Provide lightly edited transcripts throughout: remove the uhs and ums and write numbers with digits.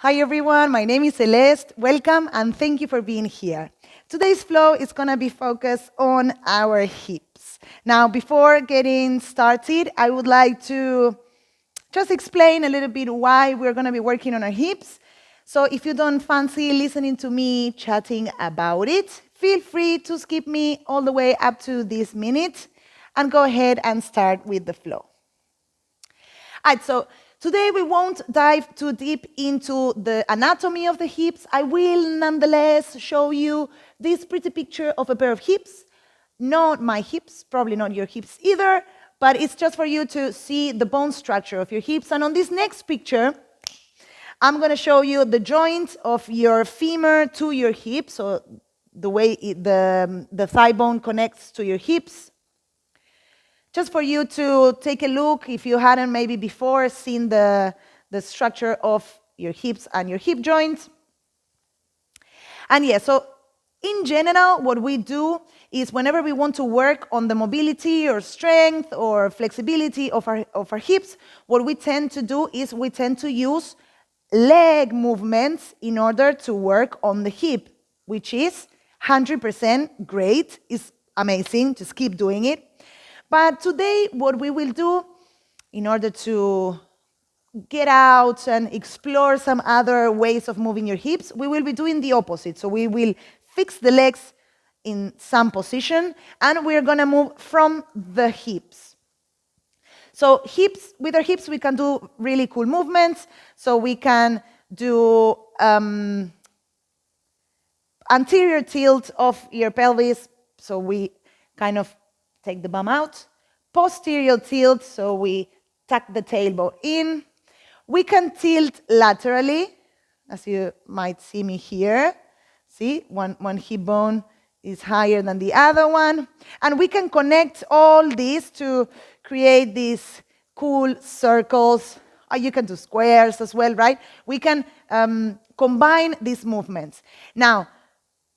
Hi everyone, my name is Celeste. Welcome and thank you for being here. Today's flow is going to be focused on our hips. Now, before getting started, I would like to just explain a little bit why we're going to be working on our hips. So if you don't fancy listening to me chatting about it, feel free to skip me all the way up to this minute and go ahead and start with the flow. All right, so today we won't dive too deep into the anatomy of the hips. I will nonetheless show you this pretty picture of a pair of hips. Not my hips, probably not your hips either, but it's just for you to see the bone structure of your hips. And on this next picture, I'm going to show you the joint of your femur to your hip, so the way the thigh bone connects to your hips. Just for you to take a look, if you hadn't maybe before seen the structure of your hips and your hip joints. And yeah, so in general, what we do is whenever we want to work on the mobility or strength or flexibility of our hips, what we tend to do is we tend to use leg movements in order to work on the hip, which is 100% great, is amazing, just keep doing it. But today, what we will do in order to get out and explore some other ways of moving your hips, we will be doing the opposite. So we will fix the legs in some position, and we're going to move from the hips. So with our hips, we can do really cool movements. So we can do anterior tilt of your pelvis. So we kind of take the bum out. Posterior tilt, so we tuck the tailbone in. We can tilt laterally, as you might see me here. See, one hip bone is higher than the other one. And we can connect all these to create these cool circles. You can do squares as well, right? We can combine these movements. Now,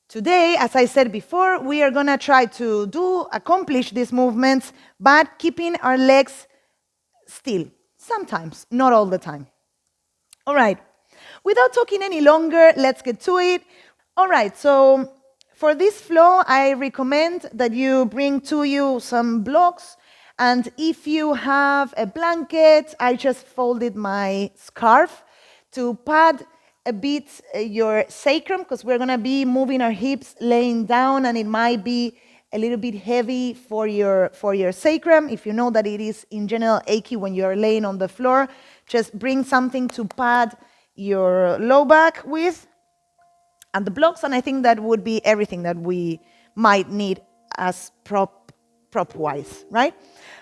today, as I said before, we are going to try to accomplish these movements, but keeping our legs still. Sometimes, not all the time. All right. Without talking any longer, let's get to it. All right, so for this flow, I recommend that you bring to you some blocks. And if you have a blanket, I just folded my scarf to pad a bit your sacrum, because we're going to be moving our hips laying down, and it might be a little bit heavy for your sacrum. If you know that it is in general achy when you're laying on the floor, just bring something to pad your low back with and the blocks, and I think that would be everything that we might need as prop-wise, right?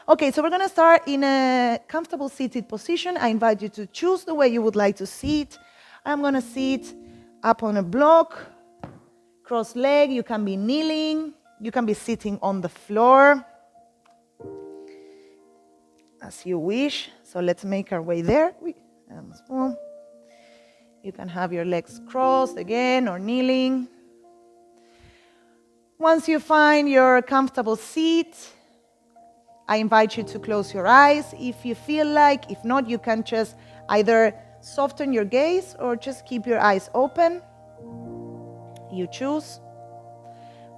Okay, so we're going to start in a comfortable seated position. I invite you to choose the way you would like to sit. I'm going to sit up on a block, cross leg. You can be kneeling. You can be sitting on the floor, as you wish. So let's make our way there. You can have your legs crossed again or kneeling. Once you find your comfortable seat, I invite you to close your eyes if you feel like. If not, you can just either soften your gaze or just keep your eyes open. You choose.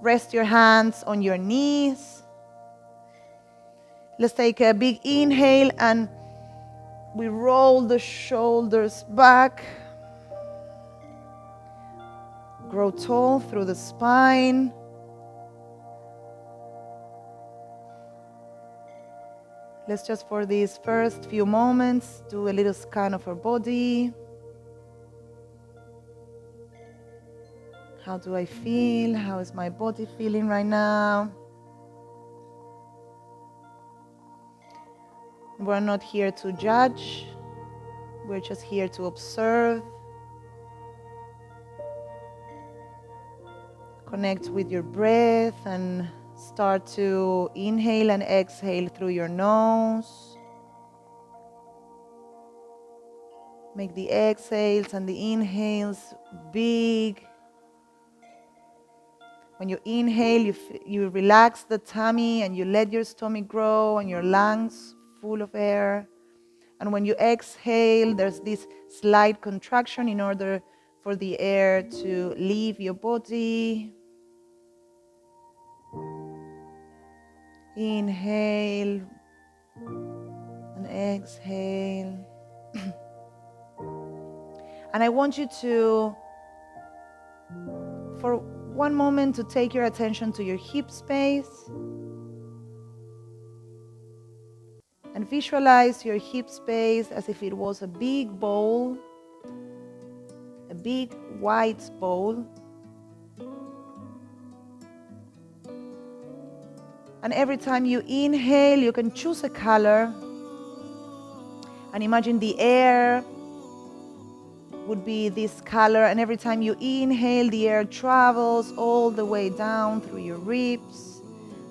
Rest your hands on your knees. Let's take a big inhale and we roll the shoulders back. Grow tall through the spine. Let's just, for these first few moments, do a little scan of our body. How do I feel? How is my body feeling right now? We're not here to judge. We're just here to observe. Connect with your breath and start to inhale and exhale through your nose. Make the exhales and the inhales big. When you inhale, you relax the tummy and you let your stomach grow and your lungs full of air. And when you exhale, there's this slight contraction in order for the air to leave your body. Inhale and exhale. And I want you to, for one moment, to take your attention to your hip space and visualize your hip space as if it was a big bowl, a big white bowl. And every time you inhale, you can choose a color and imagine the air would be this color, and every time you inhale, the air travels all the way down through your ribs,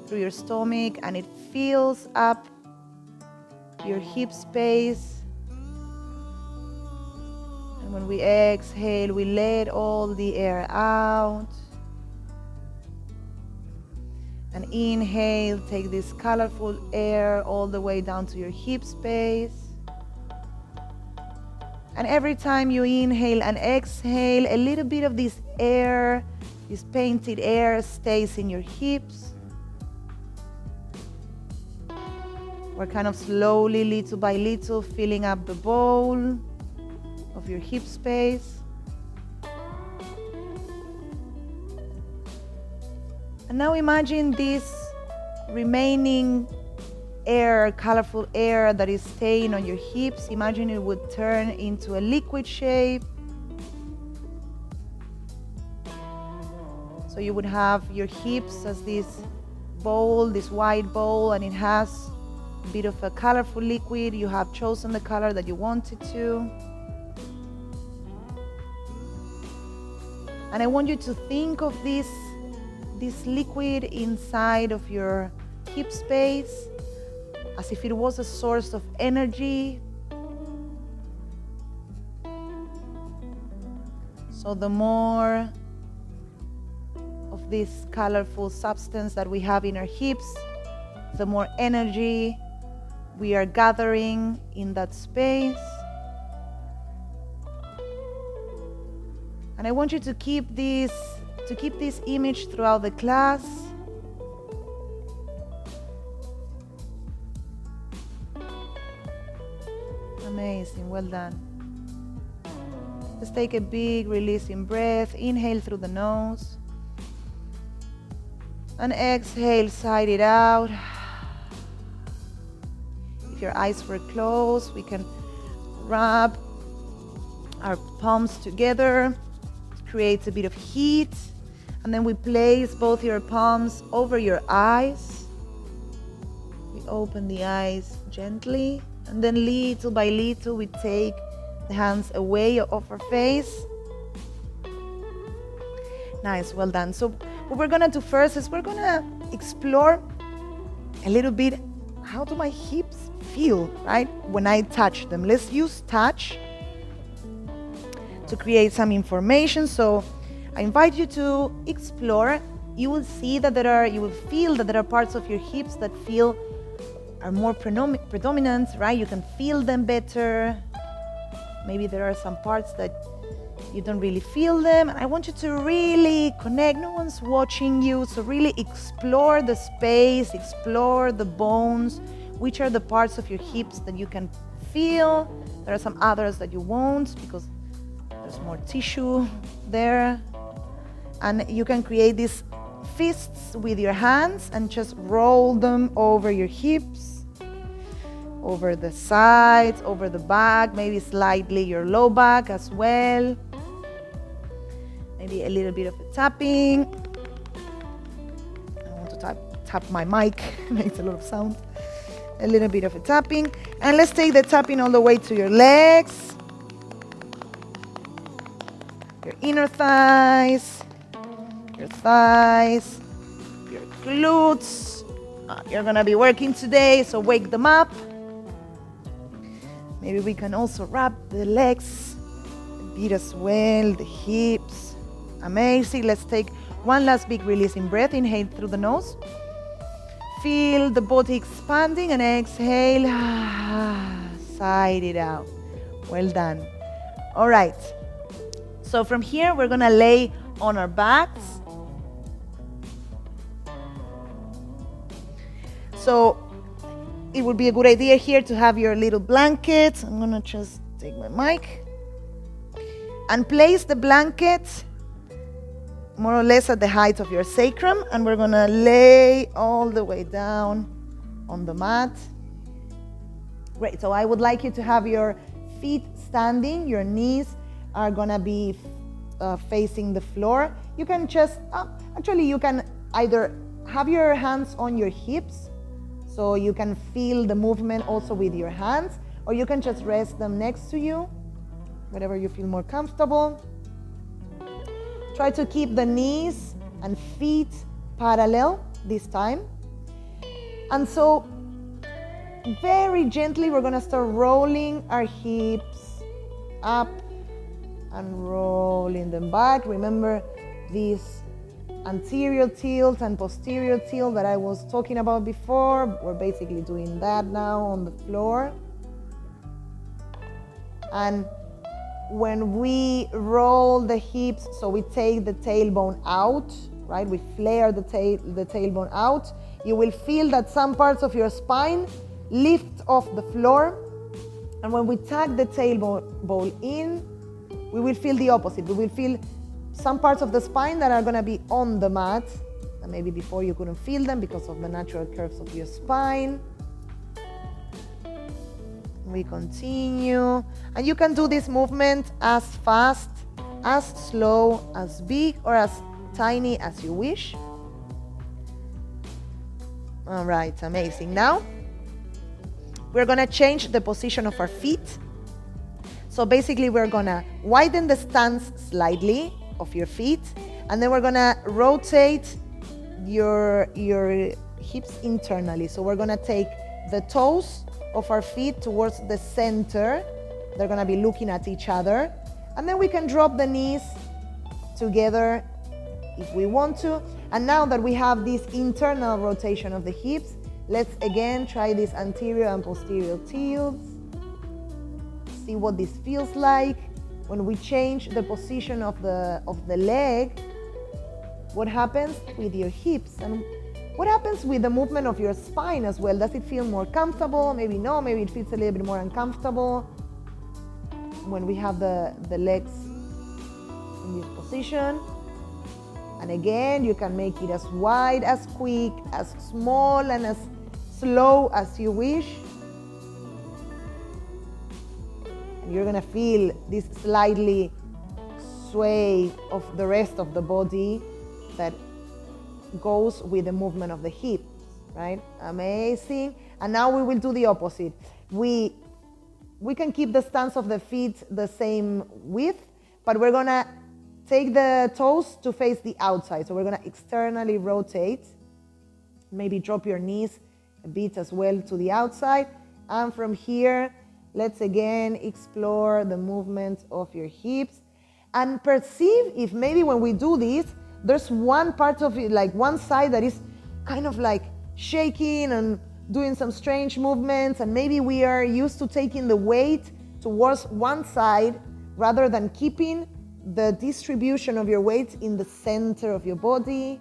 through your stomach, and it fills up your hip space. And when we exhale, we let all the air out. And inhale, take this colorful air all the way down to your hip space. And every time you inhale and exhale, a little bit of this air, this painted air, stays in your hips. We're kind of slowly, little by little, filling up the bowl of your hip space. And now imagine this remaining air, colorful air that is staying on your hips. Imagine it would turn into a liquid shape. So you would have your hips as this bowl, this white bowl, and it has a bit of a colorful liquid. You have chosen the color that you wanted to. And I want you to think of this liquid inside of your hip space as if it was a source of energy. So the more of this colorful substance that we have in our hips, the more energy we are gathering in that space. And I want you to keep this image throughout the class. Amazing, well done. Let's take a big releasing breath. Inhale through the nose. And exhale, sigh it out. If your eyes were closed, we can rub our palms together. It creates a bit of heat. And then we place both your palms over your eyes. We open the eyes gently. And then little by little, we take the hands away off our face. Nice, well done. So what we're gonna do first is we're gonna explore a little bit, how do my hips feel, right? When I touch them. Let's use touch to create some information. So I invite you to explore. You will see that you will feel that there are parts of your hips that are more predominant, right? You can feel them better. Maybe there are some parts that you don't really feel them. And I want you to really connect. No one's watching you, so really explore the space, explore the bones. Which are the parts of your hips that you can feel? There are some others that you won't because there's more tissue there. And you can create these fists with your hands and just roll them over your hips, over the sides, over the back, maybe slightly your low back as well. Maybe a little bit of a tapping. I want to tap my mic, it makes a lot of sound. A little bit of a tapping. And let's take the tapping all the way to your legs, your inner thighs, your thighs, your glutes. You're gonna be working today, so wake them up. Maybe we can also wrap the legs a bit as well, the hips. Amazing. Let's take one last big releasing breath. Inhale through the nose. Feel the body expanding and exhale. Sigh it out. Well done. All right. So from here, we're going to lay on our backs. So it would be a good idea here to have your little blanket. I'm going to just take my mic and place the blanket more or less at the height of your sacrum, and we're going to lay all the way down on the mat. Great. So I would like you to have your feet standing. Your knees are going to be facing the floor. You can just, actually you can either have your hands on your hips so you can feel the movement also with your hands, or you can just rest them next to you, whatever you feel more comfortable. Try to keep the knees and feet parallel this time. And so very gently, we're going to start rolling our hips up and rolling them back. Remember this anterior tilt and posterior tilt that I was talking about before. We're basically doing that now on the floor. And when we roll the hips, so we take the tailbone out, right? We flare the tailbone out. You will feel that some parts of your spine lift off the floor. And when we tuck the tailbone in, we will feel the opposite. We will feel some parts of the spine that are going to be on the mat. And maybe before you couldn't feel them because of the natural curves of your spine. We continue. And you can do this movement as fast, as slow, as big, or as tiny as you wish. All right, amazing. Now, we're going to change the position of our feet. So basically, we're going to widen the stance slightly of your feet, and then we're going to rotate your hips internally. So we're going to take the toes of our feet towards the center. They're going to be looking at each other. And then we can drop the knees together if we want to. And now that we have this internal rotation of the hips, let's again try this anterior and posterior tilts. See what this feels like. When we change the position of the leg, what happens with your hips? And what happens with the movement of your spine as well? Does it feel more comfortable? Maybe no, maybe it feels a little bit more uncomfortable when we have the legs in this position. And again, you can make it as wide, as quick, as small, and as slow as you wish. And you're gonna feel this slightly sway of the rest of the body that goes with the movement of the hips, right? Amazing. And now we will do the opposite. We can keep the stance of the feet the same width, but we're gonna take the toes to face the outside. So we're gonna externally rotate. Maybe drop your knees a bit as well to the outside. And from here, let's again explore the movement of your hips and perceive if maybe when we do this, there's one part of it, like one side that is kind of like shaking and doing some strange movements, and maybe we are used to taking the weight towards one side rather than keeping the distribution of your weight in the center of your body.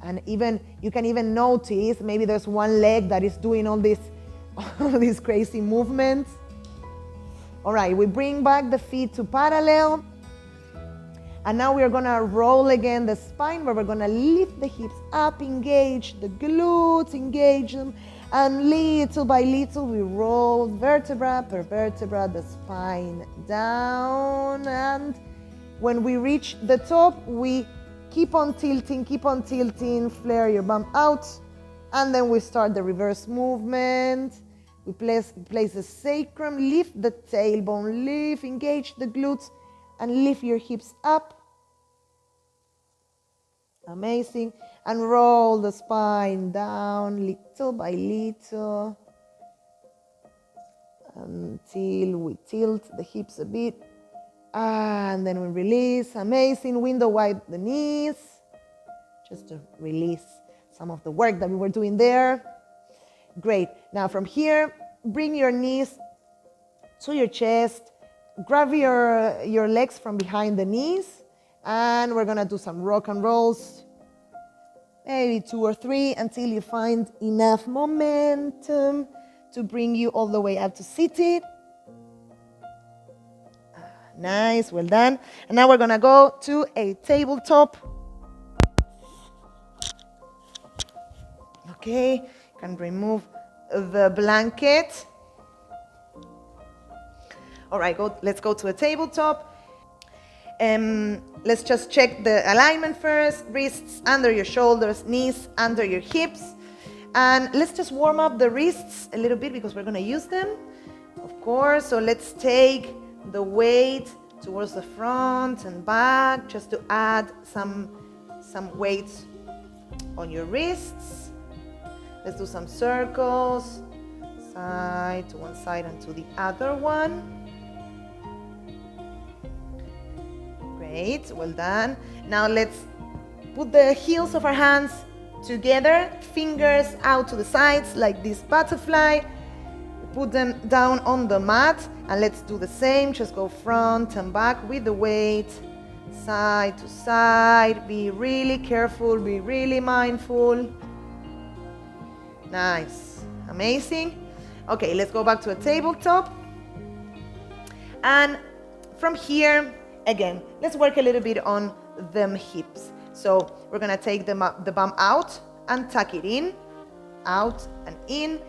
And even you can even notice maybe there's one leg that is doing all these crazy movements. All right, we bring back the feet to parallel. And now we're gonna roll again the spine, where we're gonna lift the hips up, engage the glutes, engage them. And little by little, we roll vertebra per vertebra, the spine down. And when we reach the top, we keep on tilting, flare your bum out. And then we start the reverse movement. We place the sacrum, lift the tailbone, lift, engage the glutes, and lift your hips up. Amazing. And roll the spine down little by little until we tilt the hips a bit. And then we release. Amazing. Window wide the knees, just to release some of the work that we were doing there. Great. Now from here, bring your knees to your chest. Grab your legs from behind the knees. And we're going to do some rock and rolls. Maybe 2 or 3 until you find enough momentum to bring you all the way up to seated. Nice, well done. And now we're going to go to a tabletop. Okay, you can remove the blanket. All right, let's go to a tabletop. Let's just check the alignment first. Wrists under your shoulders, knees under your hips. And let's just warm up the wrists a little bit because we're going to use them, of course. So let's take the weight towards the front and back just to add some weight on your wrists. Let's do some circles, side to one side and to the other one. Great, well done. Now let's put the heels of our hands together, fingers out to the sides like this butterfly. Put them down on the mat and let's do the same. Just go front and back with the weight, side to side. Be really careful, be really mindful. Nice, amazing. Okay, let's go back to a tabletop. And from here, again, let's work a little bit on them hips. So we're gonna take the bum out and tuck it in, out and in.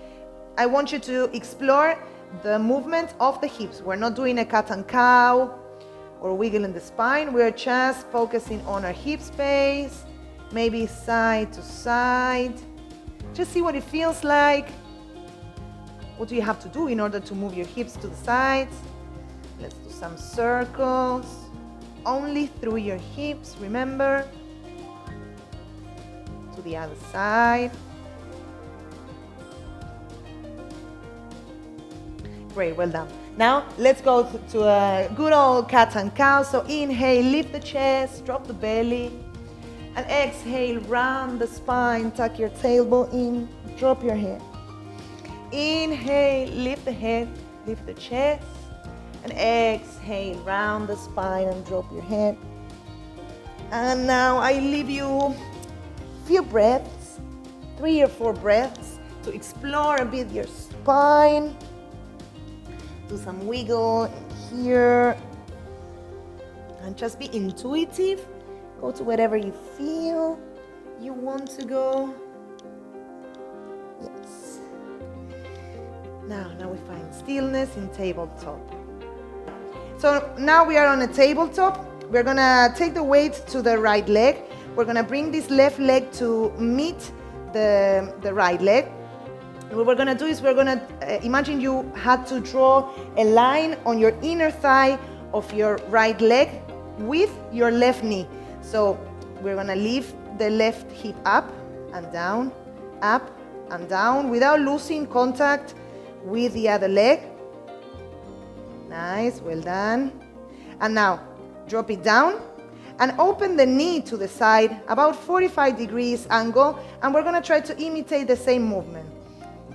I want you to explore the movement of the hips. We're not doing a cat and cow or wiggling the spine. We're just focusing on our hip space, maybe side to side. Just see what it feels like. What do you have to do in order to move your hips to the sides? Let's do some circles. Only through your hips, remember. To the other side. Great, well done. Now let's go to a good old cat and cow. So inhale, lift the chest, drop the belly. And exhale, round the spine, tuck your tailbone in, drop your head. Inhale, lift the head, lift the chest. And exhale, round the spine and drop your head. And now I leave you a few breaths, 3 or 4 breaths to explore a bit your spine. Do some wiggle here. And just be intuitive. Go to wherever you feel you want to go. Yes. Now we find stillness in tabletop. So now we are on a tabletop. We're gonna take the weight to the right leg. We're gonna bring this left leg to meet the right leg. And what we're gonna do is we're gonna imagine you had to draw a line on your inner thigh of your right leg with your left knee. So we're gonna lift the left hip up and down without losing contact with the other leg. Nice, well done. And now drop it down and open the knee to the side, about 45 degrees angle, and we're gonna try to imitate the same movement.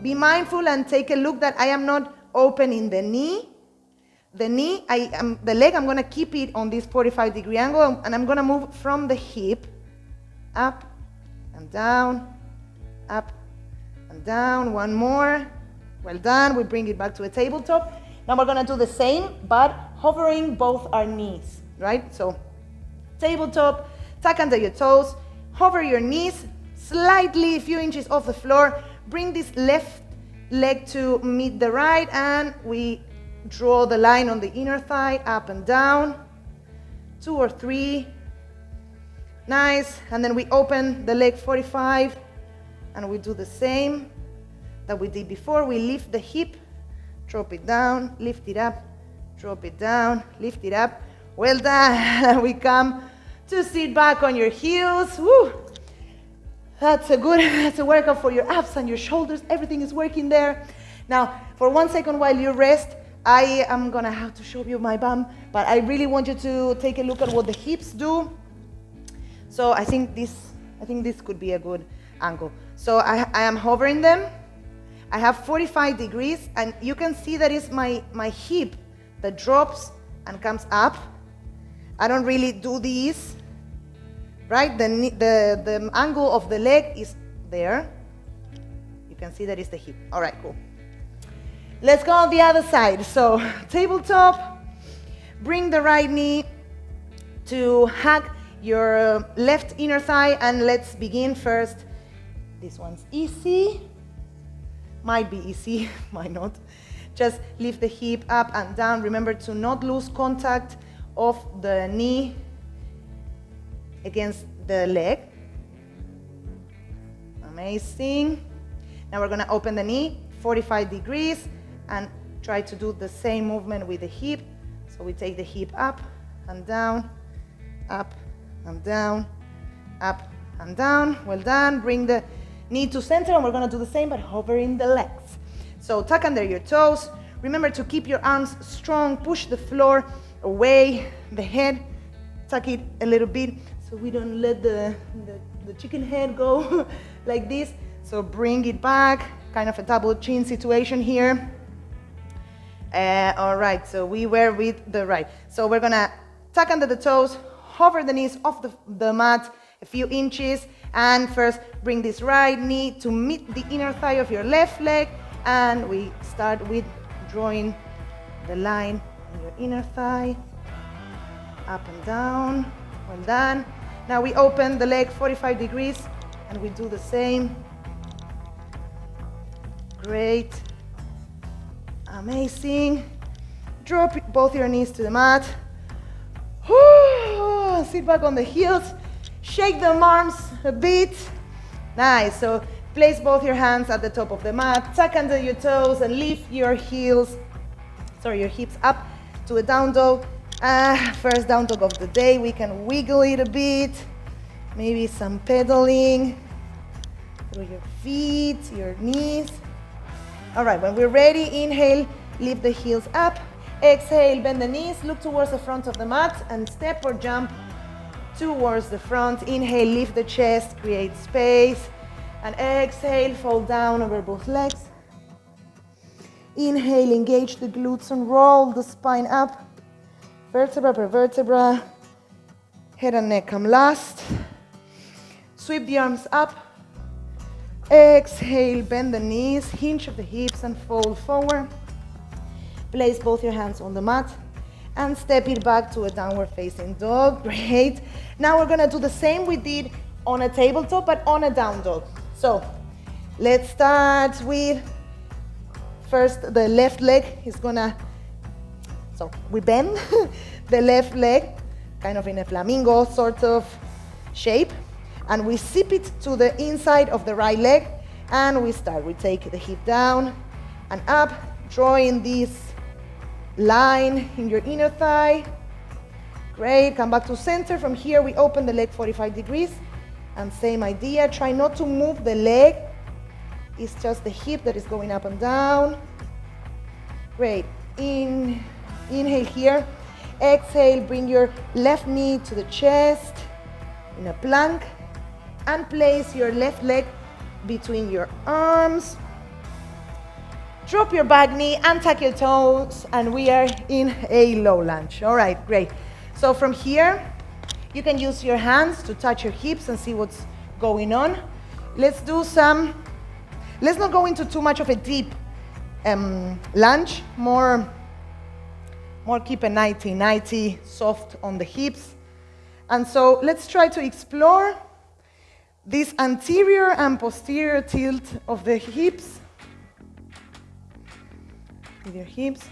Be mindful and take a look that I am not opening the knee. The leg, I'm gonna keep it on this 45-degree angle, and I'm gonna move from the hip, up and down, up and down. One more. Well done. We bring it back to a tabletop. Now we're gonna do the same, but hovering both our knees, right? So tabletop, tuck under your toes, hover your knees slightly a few inches off the floor. Bring this left leg to meet the right, and we draw the line on the inner thigh, up and down, 2 or 3. Nice. And then we open the leg 45, and we do the same that we did before. We lift the hip, drop it down, lift it up, drop it down, lift it up. Well done. And we come to sit back on your heels. Woo. That's a workout for your abs and your shoulders. Everything is working there. Now, for 1 second while you rest, I am gonna have to show you my bum, but I really want you to take a look at what the hips do. So I think this could be a good angle. So I am hovering them. I have 45 degrees, and you can see that is my hip that drops and comes up. I don't really do this, right? The angle of the leg is there. You can see that is the hip. All right, cool. Let's go on the other side. So tabletop, bring the right knee to hug your left inner thigh, and let's begin first. This one's easy. Might be easy, might not. Just lift the hip up and down. Remember to not lose contact of the knee against the leg. Amazing. Now we're going to open the knee 45 degrees and try to do the same movement with the hip. So we take the hip up and down, up and down, up and down. Well done. Bring the knee to center, and we're going to do the same but hovering the legs. So tuck under your toes. Remember to keep your arms strong. Push the floor away, the head. Tuck it a little bit so we don't let the chicken head go like this. So bring it back, kind of a double chin situation here. All right, so we were with the right. So we're going to tuck under the toes, hover the knees off the mat a few inches, and first bring this right knee to meet the inner thigh of your left leg, and we start with drawing the line on your inner thigh, up and down. Well done. Now we open the leg 45 degrees, and we do the same. Great. Amazing. Drop both your knees to the mat. Sit back on the heels. Shake the arms a bit. Nice. So place both your hands at the top of the mat. Tuck under your toes and lift your hips up to a down dog. First down dog of the day. We can wiggle it a bit. Maybe some pedaling through your feet, your knees. All right, when we're ready, inhale, lift the heels up. Exhale, bend the knees, look towards the front of the mat, and step or jump towards the front. Inhale, lift the chest, create space. And exhale, fall down over both legs. Inhale, engage the glutes and roll the spine up. Vertebra per vertebra. Head and neck come last. Sweep the arms up. Exhale, bend the knees, hinge of the hips and fold forward. Place both your hands on the mat and step it back to a downward facing dog. Great. Now we're going to do the same we did on a tabletop, but on a down dog. So let's start with first the left leg is going to, so we bend the left leg kind of in a flamingo sort of shape, and we zip it to the inside of the right leg, and we start. We take the hip down and up, drawing this line in your inner thigh. Great. Come back to center. From here, we open the leg 45 degrees, and same idea. Try not to move the leg. It's just the hip that is going up and down. Great. Inhale here. Exhale, bring your left knee to the chest in a plank, and place your left leg between your arms. Drop your back knee and tuck your toes, and we are in a low lunge. All right, great. So from here, you can use your hands to touch your hips and see what's going on. Let's not go into too much of a deep lunge, more keep a 90-90, soft on the hips. And so let's try to explore this anterior and posterior tilt of the hips. With your hips.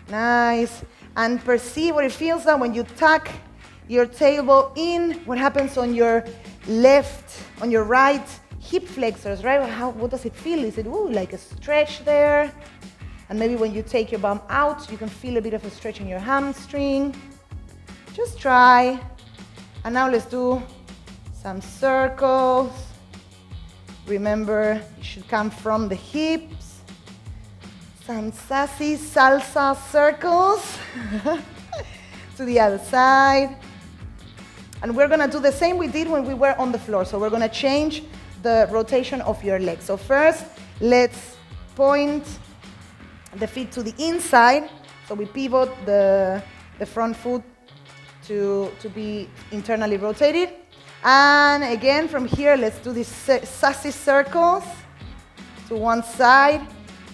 Nice. And perceive what it feels like when you tuck your tailbone in, what happens on your right hip flexors, right? What does it feel? Is it like a stretch there? And maybe when you take your bum out, you can feel a bit of a stretch in your hamstring. Just try. And now let's do some circles. Remember, you should come from the hips. Some sassy salsa circles to the other side. And we're gonna do the same we did when we were on the floor. So we're gonna change the rotation of your legs. So first, let's point the feet to the inside. So we pivot the front foot to be internally rotated. And again, from here, let's do these sassy circles to one side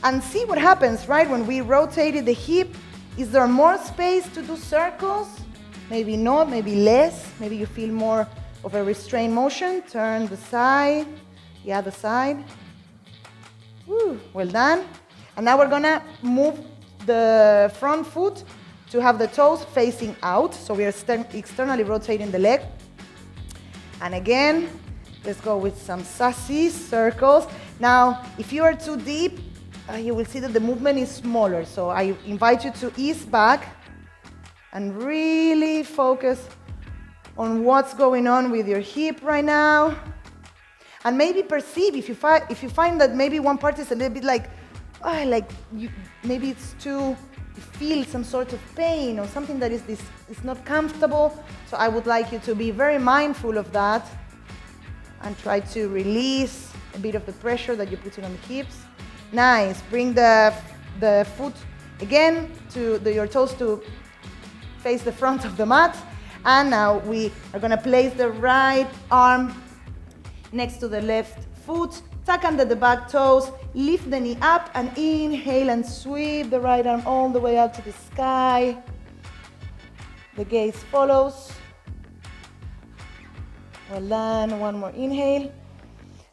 and see what happens, right? When we rotated the hip, is there more space to do circles? Maybe not, maybe less. Maybe you feel more of a restrained motion. Turn the side, the other side. Woo, well done. And now we're gonna move the front foot to have the toes facing out. So we are externally rotating the leg. And again, let's go with some sassy circles. Now, if you are too deep, you will see that the movement is smaller. So I invite you to ease back and really focus on what's going on with your hip right now. And maybe perceive, if you find that maybe one part is a little bit maybe it's too, you feel some sort of pain or something that is not comfortable. So I would like you to be very mindful of that and try to release a bit of the pressure that you're putting on the hips. Nice. Bring the foot again to your toes to face the front of the mat. And now we are going to place the right arm next to the left foot. Tuck under the back toes. Lift the knee up and inhale and sweep the right arm all the way up to the sky. The gaze follows. Well done. One more inhale.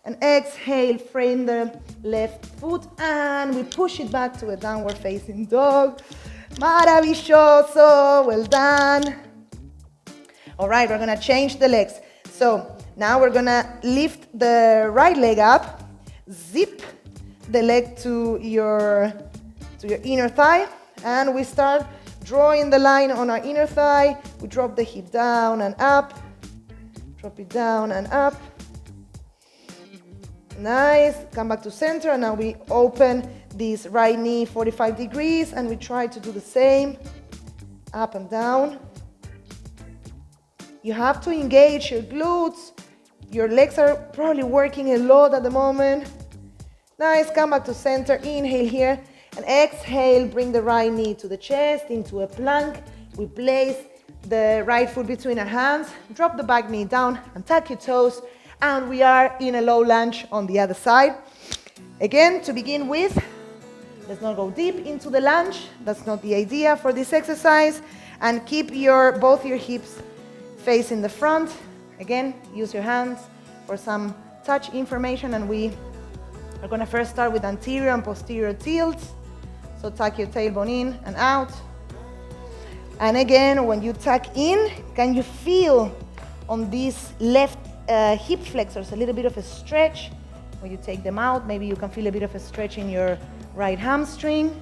And exhale, frame the left foot and we push it back to a downward facing dog. Maravilloso, well done. All right, we're gonna change the legs. So now we're gonna lift the right leg up, zip the leg to your inner thigh, and we start drawing the line on our inner thigh. We drop the hip down and up, drop it down and up. Nice, come back to center, and now we open this right knee 45 degrees, and we try to do the same, up and down. You have to engage your glutes. Your legs are probably working a lot at the moment. Nice, come back to center, inhale here, and exhale, bring the right knee to the chest, into a plank. We place the right foot between our hands, drop the back knee down, and tuck your toes. And we are in a low lunge on the other side. Again, to begin with, let's not go deep into the lunge. That's not the idea for this exercise. And keep both your hips facing the front. Again, use your hands for some touch information. And we are going to first start with anterior and posterior tilts. So tuck your tailbone in and out. And again, when you tuck in, can you feel on this left hip flexors a little bit of a stretch? When you take them out, maybe you can feel a bit of a stretch in your right hamstring.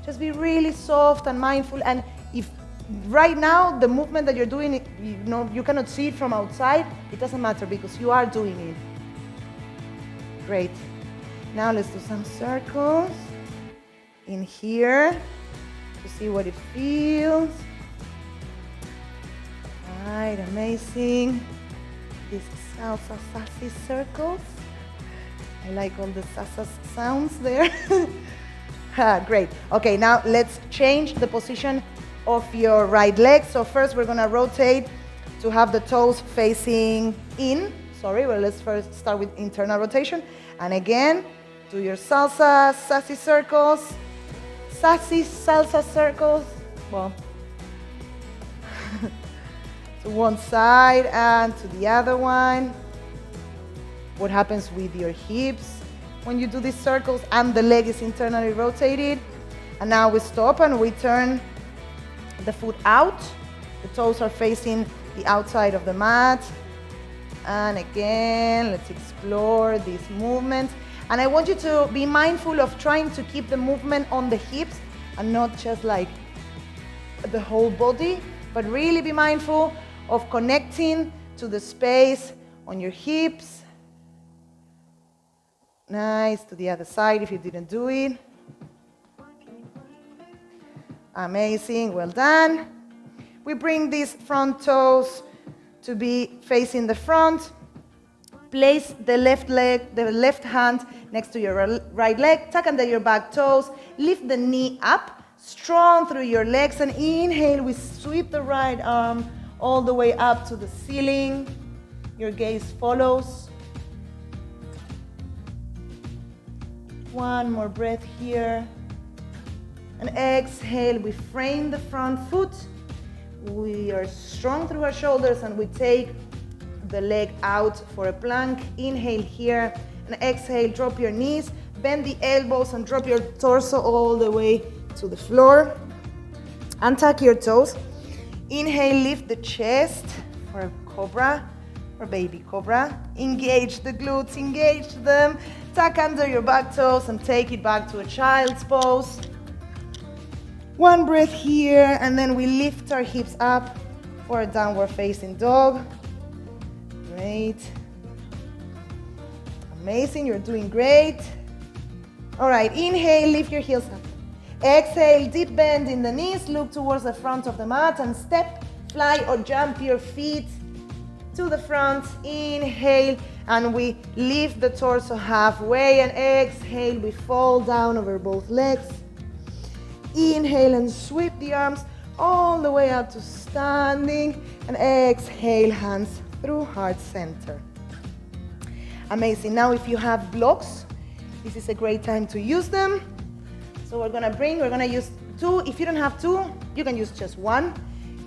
Just be really soft and mindful. And if right now the movement that you're doing, you cannot see it from outside, it doesn't matter because you are doing it. Great. Now let's do some circles in here to see what it feels. Right, amazing. These salsa sassy circles. I like all the salsa sounds there. Great. Okay, now let's change the position of your right leg. So first we're gonna rotate to have the toes facing in. Well, let's first start with internal rotation. And again, do your salsa sassy circles. Sassy salsa circles. Well, to one side and to the other one. What happens with your hips when you do these circles and the leg is internally rotated? And now we stop and we turn the foot out. The toes are facing the outside of the mat. And again, let's explore these movements. And I want you to be mindful of trying to keep the movement on the hips and not just like the whole body, but really be mindful of connecting to the space on your hips. Nice, to the other side if you didn't do it. Amazing, well done. We bring these front toes to be facing the front. Place the left hand next to your right leg. Tuck under your back toes. Lift the knee up, strong through your legs. And inhale, we sweep the right arm all the way up to the ceiling. Your gaze follows. One more breath here. And exhale, we frame the front foot. We are strong through our shoulders and we take the leg out for a plank. Inhale here and exhale, drop your knees, bend the elbows and drop your torso all the way to the floor. Untuck your toes. Inhale, lift the chest for a cobra or baby cobra. Engage the glutes, engage them. Tuck under your back toes and take it back to a child's pose. One breath here, and then we lift our hips up for a downward facing dog. Great. Amazing, you're doing great. All right, inhale, lift your heels up. Exhale, deep bend in the knees, look towards the front of the mat and step, fly or jump your feet to the front. Inhale, and we lift the torso halfway, and exhale, we fall down over both legs. Inhale and sweep the arms all the way up to standing, and exhale, hands through heart center. Amazing. Now if you have blocks, this is a great time to use them. So we're gonna use two. If you don't have two, you can use just one.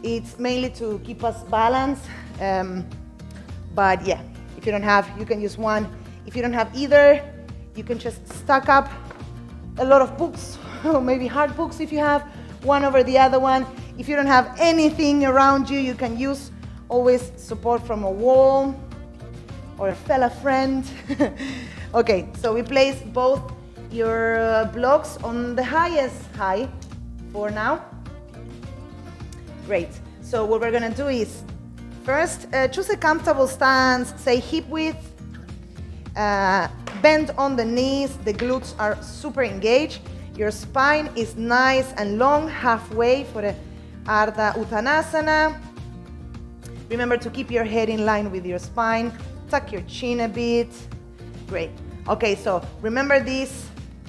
It's mainly to keep us balanced. But yeah, if you don't have, you can use one. If you don't have either, you can just stack up a lot of books, or maybe hard books if you have, one over the other one. If you don't have anything around you, you can use always support from a wall or a fella friend. Okay, so we place both your blocks on the highest high for now. Great. So what we're gonna do is first choose a comfortable stance, say hip width, bend on the knees, the glutes are super engaged. Your spine is nice and long, halfway for the Ardha Uttanasana. Remember to keep your head in line with your spine. Tuck your chin a bit. Great. Okay, so remember these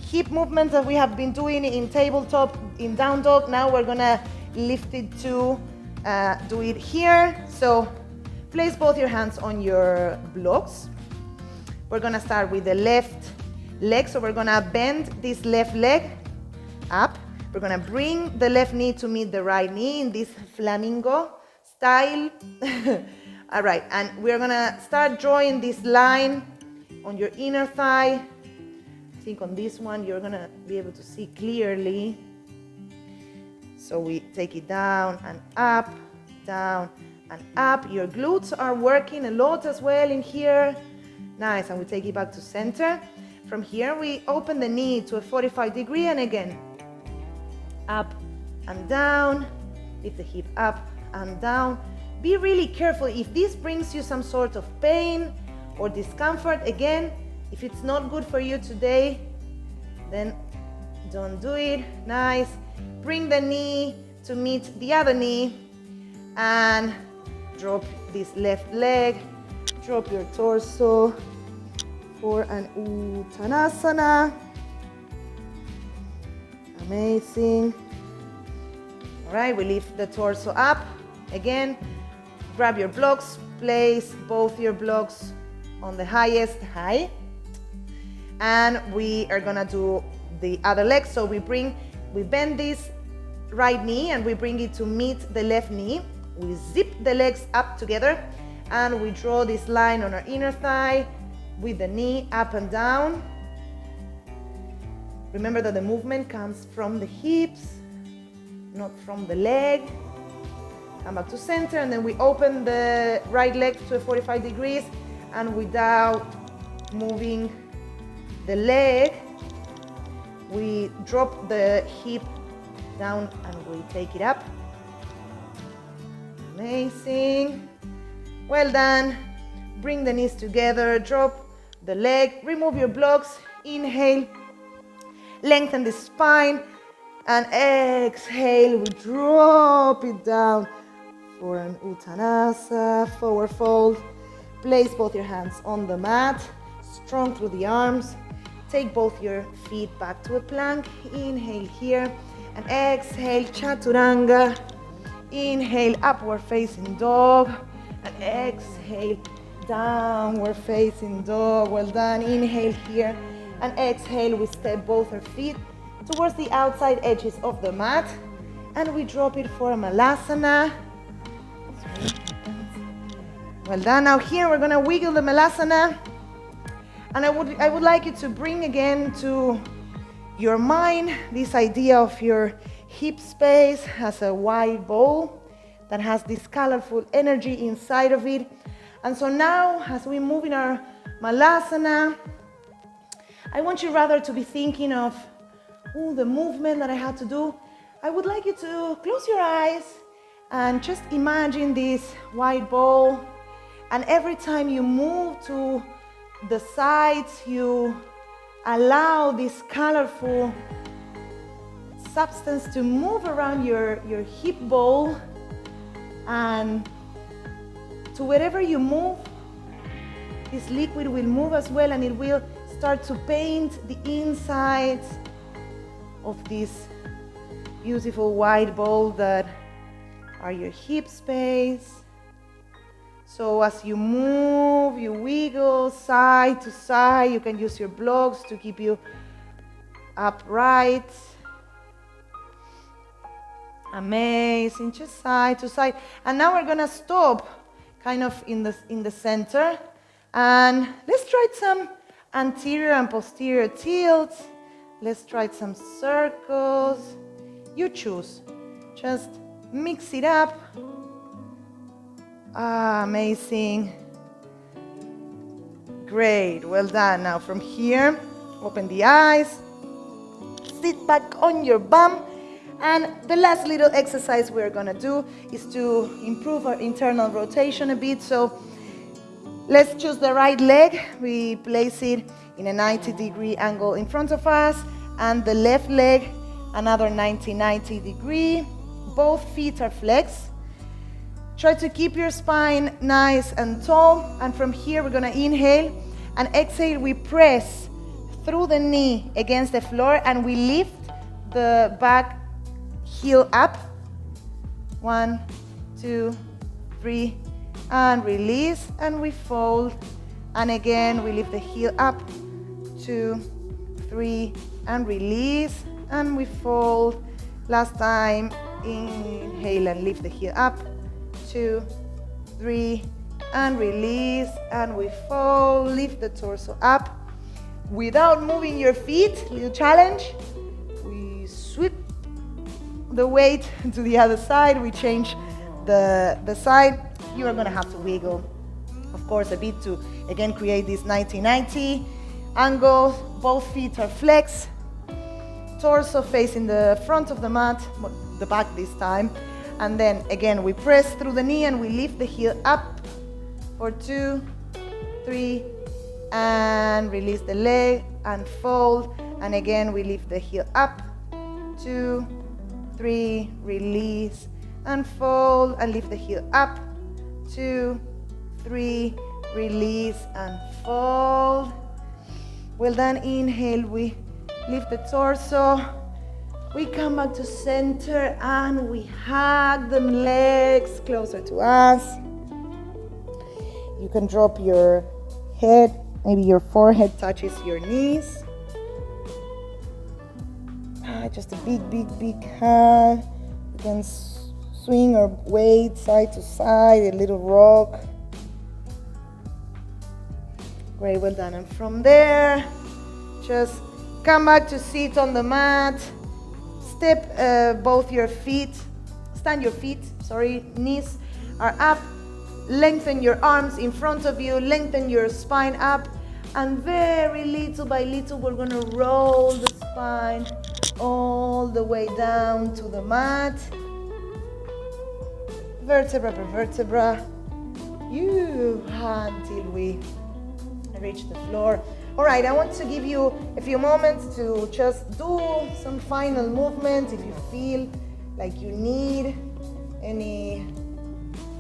hip movements that we have been doing in tabletop, in down dog. Now we're gonna lift it to do it here. So place both your hands on your blocks. We're gonna start with the left leg. So we're gonna bend this left leg up. We're gonna bring the left knee to meet the right knee in this flamingo style. All right, and we're gonna start drawing this line on your inner thigh. I think on this one you're gonna be able to see clearly. So we take it down and up, down and up. Your glutes are working a lot as well in here. Nice, and we take it back to center. From here we open the knee to a 45 degree and again, up and down, lift the hip up and down. Be really careful if this brings you some sort of pain or discomfort. Again, if it's not good for you today, then don't do it. Nice. Bring the knee to meet the other knee and drop this left leg. Drop your torso for an Uttanasana. Amazing. All right, we lift the torso up. Again, grab your blocks, place both your blocks on the highest high. And we are gonna do the other leg. So we bend this right knee and we bring it to meet the left knee. We zip the legs up together and we draw this line on our inner thigh with the knee up and down. Remember that the movement comes from the hips, not from the leg. Come back to center and then we open the right leg to a 45 degrees and without moving the leg, we drop the hip down and we take it up. Amazing. Well done. Bring the knees together, drop the leg, remove your blocks, inhale, lengthen the spine, and exhale, we drop it down for an Uttanasana, forward fold. Place both your hands on the mat, strong through the arms. Take both your feet back to a plank. Inhale here and exhale, chaturanga. Inhale, upward facing dog, and exhale, downward facing dog. Well done. Inhale here and exhale. We step both our feet towards the outside edges of the mat, and we drop it for a malasana. Well done. Now here we're going to wiggle the malasana, and I would like you to bring again to your mind this idea of your hip space as a wide bowl that has this colorful energy inside of it. And so now, as we move in our malasana, I want you rather to be thinking of the movement that I had to do. I would like you to close your eyes and just imagine this wide bowl. And every time you move to the sides, you allow this colorful substance to move around your hip bowl, and to wherever you move, this liquid will move as well, and it will start to paint the insides of this beautiful wide bowl that are your hip space. So as you move, you wiggle side to side. You can use your blocks to keep you upright. Amazing, just side to side. And now we're gonna stop kind of in the center. And let's try some anterior and posterior tilts. Let's try some circles. You choose. Just mix it up. Amazing. Great, well done. Now from here, open the eyes. Sit back on your bum. And the last little exercise we're gonna do is to improve our internal rotation a bit. So let's choose the right leg. We place it in a 90-degree angle in front of us, and the left leg, another 90 degree. Both feet are flexed. Try to keep your spine nice and tall. And from here, we're gonna inhale, and exhale, we press through the knee against the floor, and we lift the back heel up. 1, 2, 3, and release, and we fold. And again, we lift the heel up. 2, 3, and release, and we fold. Last time, inhale and lift the heel up. 2, 3, and release, and we fold. Lift the torso up without moving your feet. Little challenge. We sweep the weight to the other side. We change the side. You are going to have to wiggle, of course, a bit to again create this 90 angle. Both feet are flexed. Torso facing the front of the mat, the back this time. And then again, we press through the knee and we lift the heel up for 2, 3, and release the leg and fold. And again, we lift the heel up. 2, 3, release and fold, and lift the heel up. 2, 3, release and fold. Well done. Inhale, we lift the torso. We come back to center and we hug the legs closer to us. You can drop your head, maybe your forehead touches your knees. Just a big hug. You can swing or wave side to side, a little rock. Great, well done. And from there, just come back to sit on the mat. Step both your feet, stand your feet, knees are up. Lengthen your arms in front of you, lengthen your spine up. And very little by little, we're gonna roll the spine all the way down to the mat. Vertebra per vertebra. Until we reach the floor. All right, I want to give you a few moments to just do some final movements. If you feel like you need any,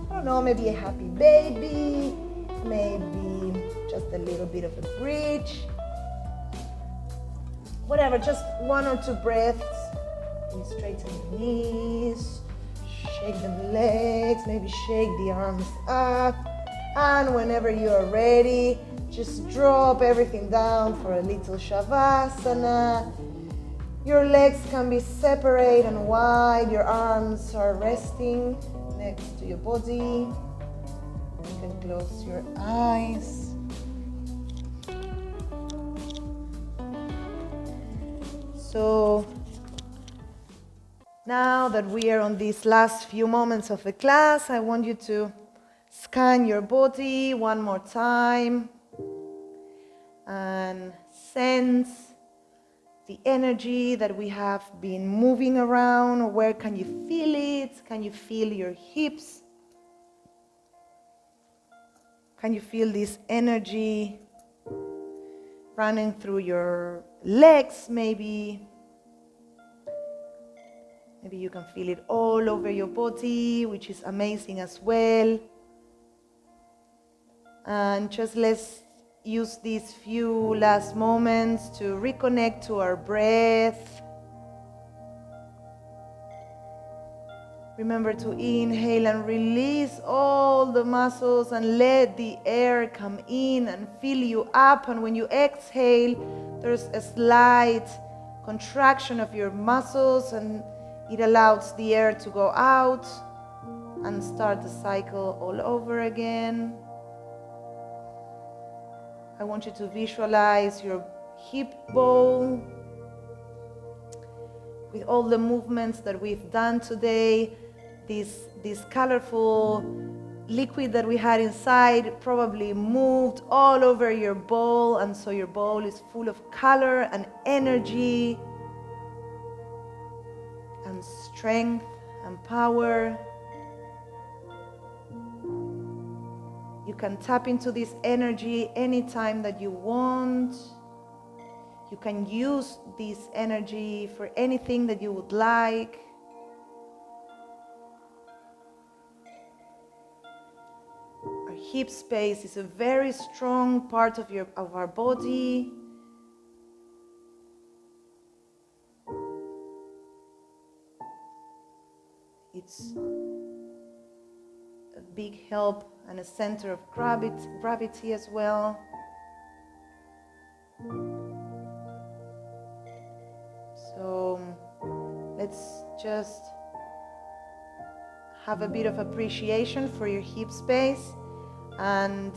I don't know, maybe a happy baby, maybe just a little bit of a bridge. Whatever, just 1 or 2 breaths. You straighten the knees, shake the legs, maybe shake the arms up. And whenever you are ready, just drop everything down for a little Shavasana. Your legs can be separate and wide. Your arms are resting next to your body. You can close your eyes. So now that we are on these last few moments of the class, I want you to scan your body one more time and sense the energy that we have been moving around. Where can you feel it? Can you feel your hips? Can you feel this energy running through your legs maybe? Maybe you can feel it all over your body, which is amazing as well. And just let's use these few last moments to reconnect to our breath. Remember to inhale and release all the muscles and let the air come in and fill you up. And when you exhale, there's a slight contraction of your muscles and it allows the air to go out and start the cycle all over again. I want you to visualize your hip bowl with all the movements that we've done today. This colorful liquid that we had inside probably moved all over your bowl, and so your bowl is full of color and energy and strength and power. You can tap into this energy anytime that you want. You can use this energy for anything that you would like. Our hip space is a very strong part of our body. It's a big help and a center of gravity as well. So let's just have a bit of appreciation for your hip space. And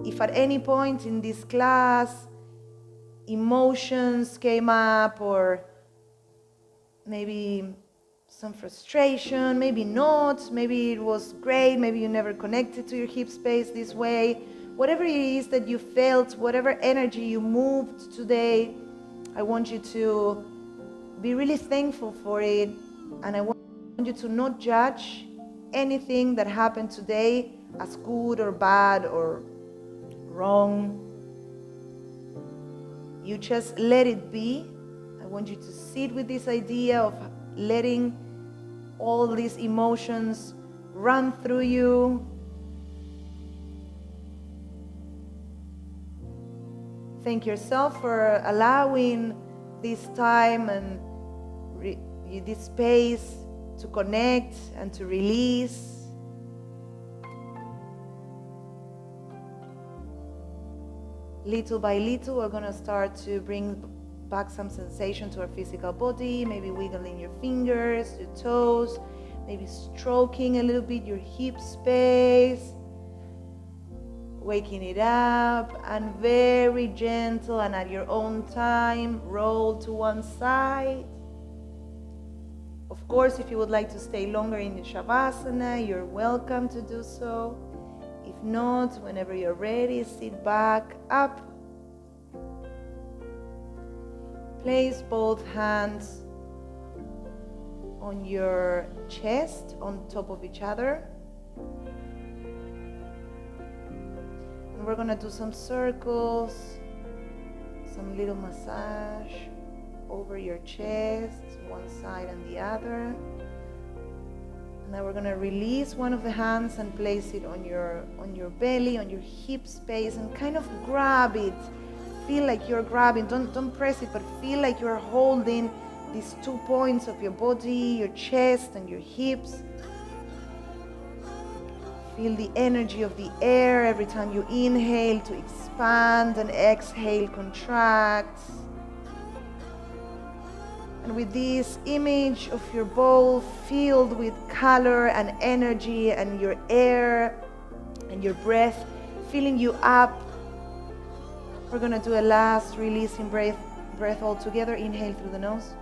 if at any point in this class emotions came up, or maybe some frustration, maybe not, maybe it was great, maybe you never connected to your hip space this way, whatever it is that you felt, whatever energy you moved today, I want you to be really thankful for it. And I want you to not judge anything that happened today as good or bad or wrong. You just let it be. I want you to sit with this idea of letting all these emotions run through you. Thank yourself for allowing this time and this space to connect and to release. Little by little, we're going to start to bring back some sensation to our physical body, maybe wiggling your fingers, your toes, maybe stroking a little bit your hip space, waking it up, and very gentle and at your own time, roll to one side. Of course, if you would like to stay longer in the Shavasana, you're welcome to do so. If not, whenever you're ready, sit back up. Place both hands on your chest, on top of each other. And we're going to do some circles, some little massage over your chest, one side and the other. Now we're gonna release one of the hands and place it on your belly, on your hip space, and kind of grab it. Feel like you're grabbing. Don't press it, but feel like you're holding these 2 points of your body, your chest and your hips. Feel the energy of the air every time you inhale to expand and exhale, contract. And with this image of your bowl filled with color and energy and your air and your breath filling you up, we're going to do a last releasing breath all together. Inhale through the nose.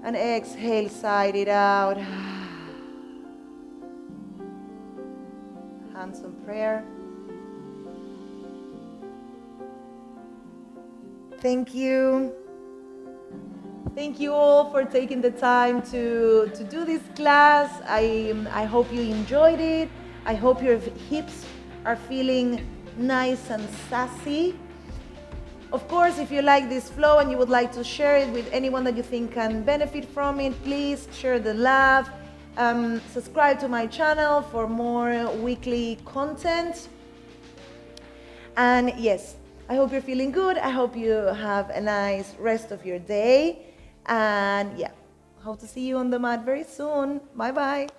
And exhale, side it out. Hands on prayer. Thank you. Thank you all for taking the time to do this class. I hope you enjoyed it. I hope your hips are feeling nice and sassy. Of course, if you like this flow and you would like to share it with anyone that you think can benefit from it, please share the love. Subscribe to my channel for more weekly content. And yes, I hope you're feeling good. I hope you have a nice rest of your day. And yeah, hope to see you on the mat very soon. Bye bye.